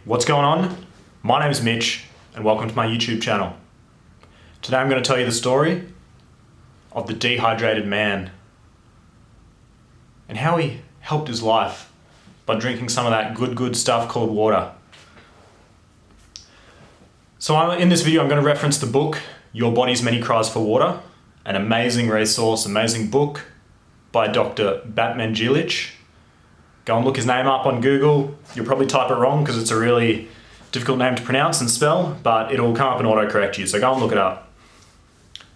What's going on? My name is Mitch and welcome to my YouTube channel. Today I'm going to tell you the story of the dehydrated man and how he helped his life by drinking some of that good stuff called water. So in this video I'm going to reference the book Your Body's Many Cries for Water, an amazing resource, amazing book by Dr. Batmanghelidj. Go and look his name up on Google. You'll probably type it wrong because it's a really difficult name to pronounce and spell, but it'll come up and autocorrect you, so go and look it up.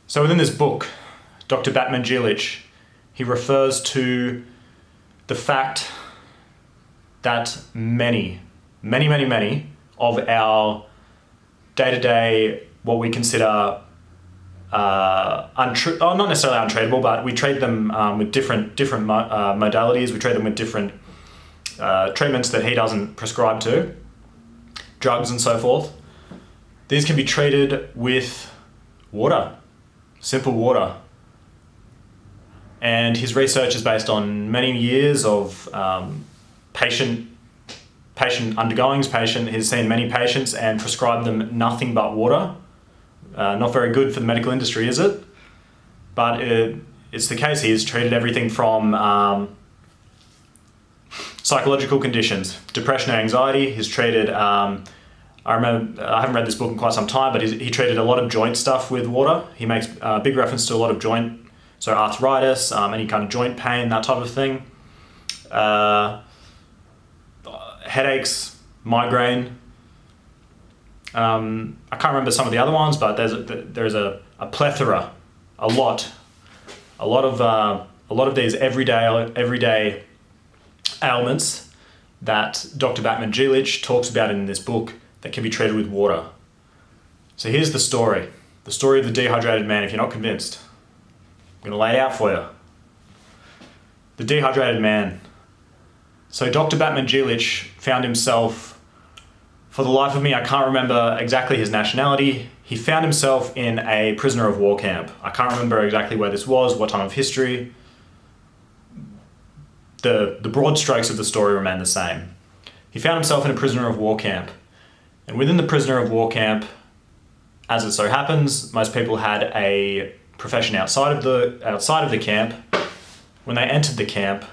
So within this book, Dr. Batmanghelidj, he refers to the fact that many of our day-to-day, what we consider not necessarily untreatable, but we treat them with different modalities. We treat them with different treatments that he doesn't prescribe to, drugs and so forth. These can be treated with water, simple water. And his research is based on many years of patient undergoings. He's seen many patients and prescribed them nothing but water. Not very good for the medical industry, is it? But it's the case. He's treated everything from psychological conditions, depression and anxiety. He's treated, I haven't read this book in quite some time, but he treated a lot of joint stuff with water. He makes big reference to a lot of joint, so arthritis, any kind of joint pain, that type of thing. Headaches, migraine. I can't remember some of the other ones, but there's a plethora, a lot of these everyday ailments that Dr. Batmanghelidj talks about in this book that can be treated with water. So here's the story of the dehydrated man. If you're not convinced, I'm going to lay it out for you. The dehydrated man. So Dr. Batmanghelidj found himself, for the life of me, I can't remember exactly his nationality. He found himself in a prisoner of war camp. I can't remember exactly where this was, what time of history. The broad strokes of the story remain the same. He found himself in a prisoner of war camp. And within the prisoner of war camp, as it so happens, most people had a profession outside of the camp. When they entered the camp,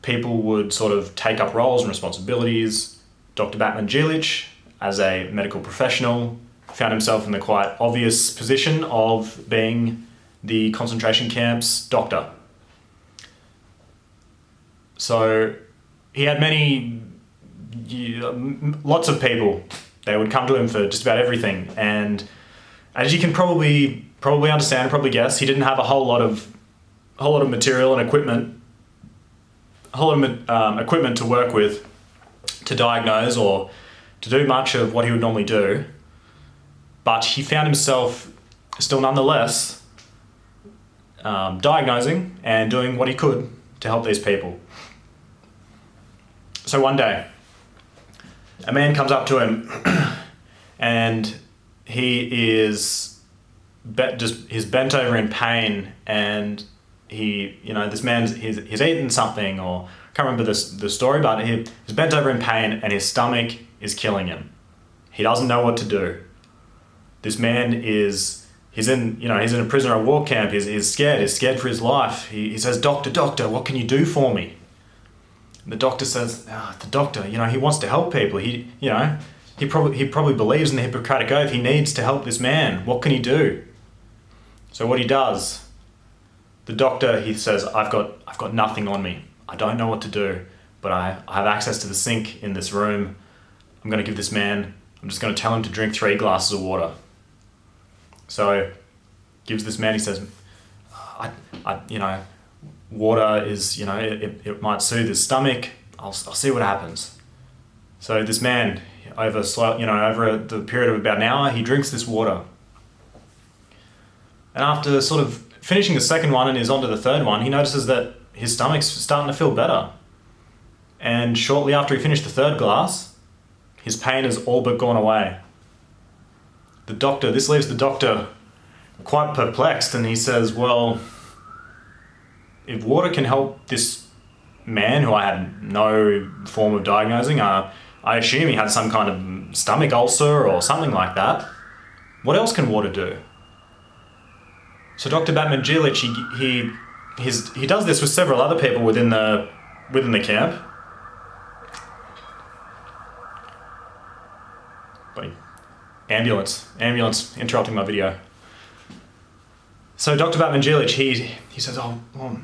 people would sort of take up roles and responsibilities. Dr. Batmanghelidj, as a medical professional, found himself in the quite obvious position of being the concentration camp's doctor. So he had lots of people. They would come to him for just about everything. And as you can probably understand and probably guess, he didn't have a whole lot of material and equipment, equipment to work with, to diagnose or to do much of what he would normally do. But he found himself still nonetheless diagnosing and doing what he could to help these people. So one day, a man comes up to him and he's bent over in pain, and this man's he's eaten something, or I can't remember the story, but he's bent over in pain and his stomach is killing him. He doesn't know what to do. This man he's in a prisoner of war camp. He's scared for his life. He says, Doctor, what can you do for me? And the doctor says, the doctor, he wants to help people. He probably believes in the Hippocratic Oath. He needs to help this man. What can he do? So what he does, the doctor, he says, I've got nothing on me. I don't know what to do, but I have access to the sink in this room. I'm just going to tell him to drink 3 glasses of water. So gives this man, he says, water is, it might soothe his stomach. I'll see what happens. So this man, over the period of about an hour, he drinks this water. And after sort of finishing the second one and is onto the third one, he notices that his stomach's starting to feel better. And shortly after he finished the third glass, his pain has all but gone away. This leaves the doctor quite perplexed, and he says, well, if water can help this man who I had no form of diagnosing, I I assume he had some kind of stomach ulcer or something like that. What else can water do? So Dr. Batmanghelidj, he does this with several other people within the camp. Wait, ambulance interrupting my video. So Dr. Batmanghelidj, he says, oh, well,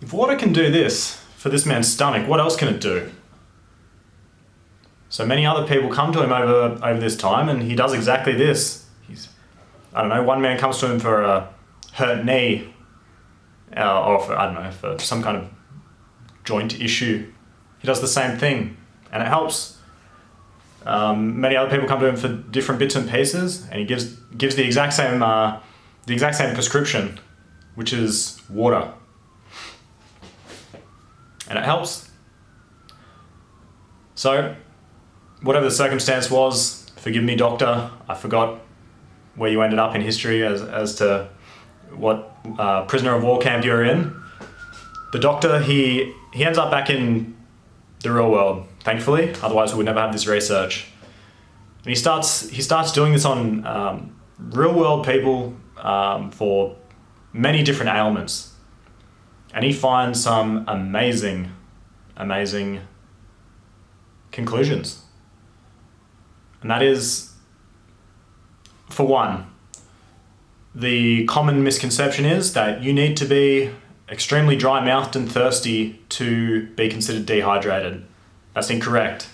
if water can do this for this man's stomach, what else can it do? So many other people come to him over this time, and he does exactly this. One man comes to him for a hurt knee, or for some kind of joint issue. He does the same thing, and it helps. Many other people come to him for different bits and pieces, and he gives the exact same prescription, which is water, and it helps. So, whatever the circumstance was, forgive me, doctor, I forgot where you ended up in history as to what prisoner of war camp you're in. The doctor, he ends up back in the real world, thankfully, otherwise we would never have this research. And he starts doing this on real world people for many different ailments. And he finds some amazing conclusions. And that is, for one, the common misconception is that you need to be extremely dry-mouthed and thirsty to be considered dehydrated. That's incorrect.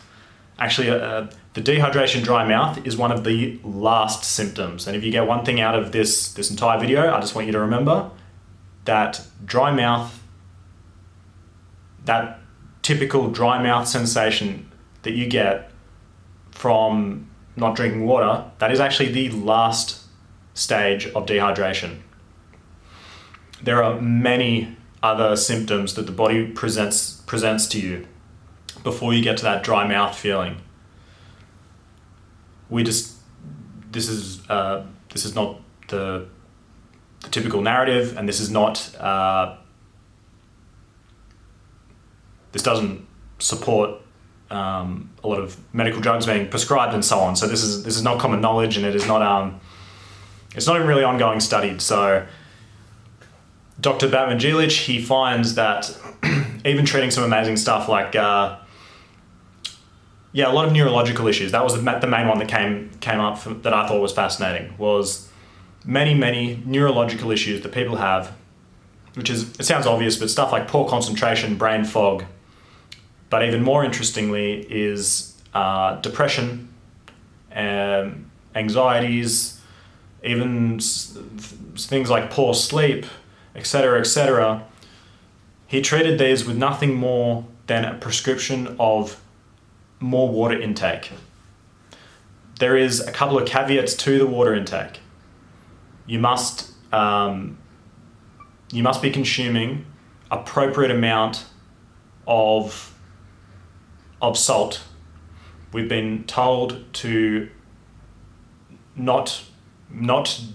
Actually, the dehydration dry mouth is one of the last symptoms. And if you get one thing out of this entire video, I just want you to remember that dry mouth, that typical dry mouth sensation that you get from not drinking water, that is actually the last stage of dehydration. There are many other symptoms that the body presents to you before you get to that dry mouth feeling. This is not the typical narrative, and this is not this doesn't support a lot of medical drugs being prescribed and so on. So this is not common knowledge, and it is not it's not even really ongoing studied. So Dr. Batmanghelidj, he finds that even treating some amazing stuff like a lot of neurological issues. That was the main one that came up that I thought was fascinating, was many neurological issues that people have, which is, it sounds obvious, but stuff like poor concentration, brain fog. But even more interestingly is depression, anxieties, even things like poor sleep, etc., etc. He treated these with nothing more than a prescription of more water intake. There is a couple of caveats to the water intake. You must be consuming appropriate amount of salt. We've been told to not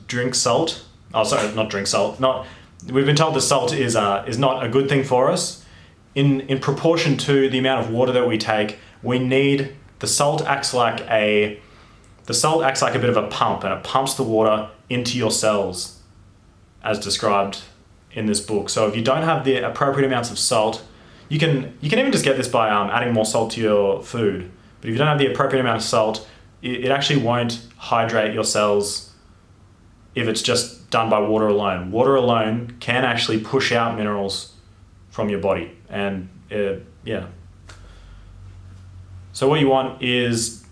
drink salt. Oh, sorry, not drink salt. We've been told that salt is not a good thing for us. In proportion to the amount of water that we take, we need the salt acts like a bit of a pump, and it pumps the water into your cells, as described in this book. So if you don't have the appropriate amounts of salt, you can even just get this by adding more salt to your food. But if you don't have the appropriate amount of salt, it actually won't hydrate your cells if it's just done by water alone. Water alone can actually push out minerals from your body, and So what you want is,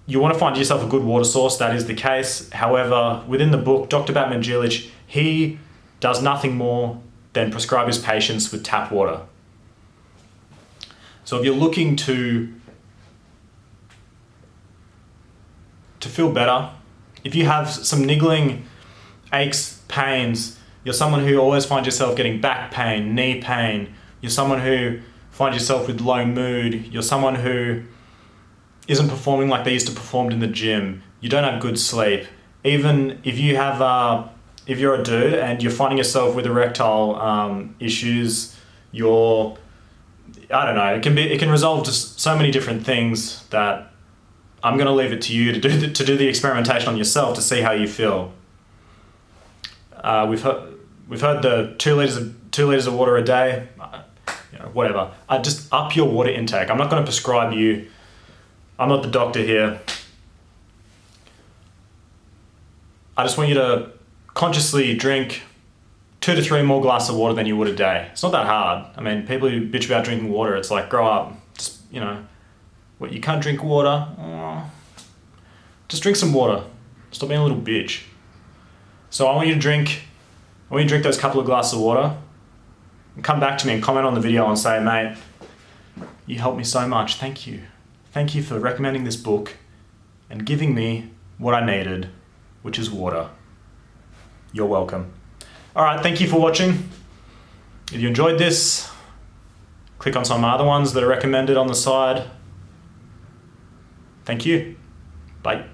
you want to find yourself a good water source. That is the case. However, within the book, Dr. Batmanghelidj, he does nothing more than prescribe his patients with tap water. So if you're looking to feel better, if you have some niggling aches, pains, you're someone who always finds yourself getting back pain, knee pain, you're someone who finds yourself with low mood, you're someone who isn't performing like they used to perform in the gym, you don't have good sleep, even if you have if you're a dude and you're finding yourself with erectile issues, you're I don't know. It can resolve to so many different things that I'm going to leave it to you to do the experimentation on yourself to see how you feel. We've heard the 2 liters of water a day. Whatever. Just up your water intake. I'm not going to prescribe you. I'm not the doctor here. I just want you to consciously drink 2 to 3 more glasses of water than you would a day. It's not that hard. I mean, people who bitch about drinking water, it's like, grow up. Just, what, you can't drink water? Oh. Just drink some water. Stop being a little bitch. So I want you to drink those couple of glasses of water and come back to me and comment on the video and say, mate, you helped me so much. Thank you. Thank you for recommending this book and giving me what I needed, which is water. You're welcome. All right, thank you for watching. If you enjoyed this, click on some other ones that are recommended on the side. Thank you. Bye.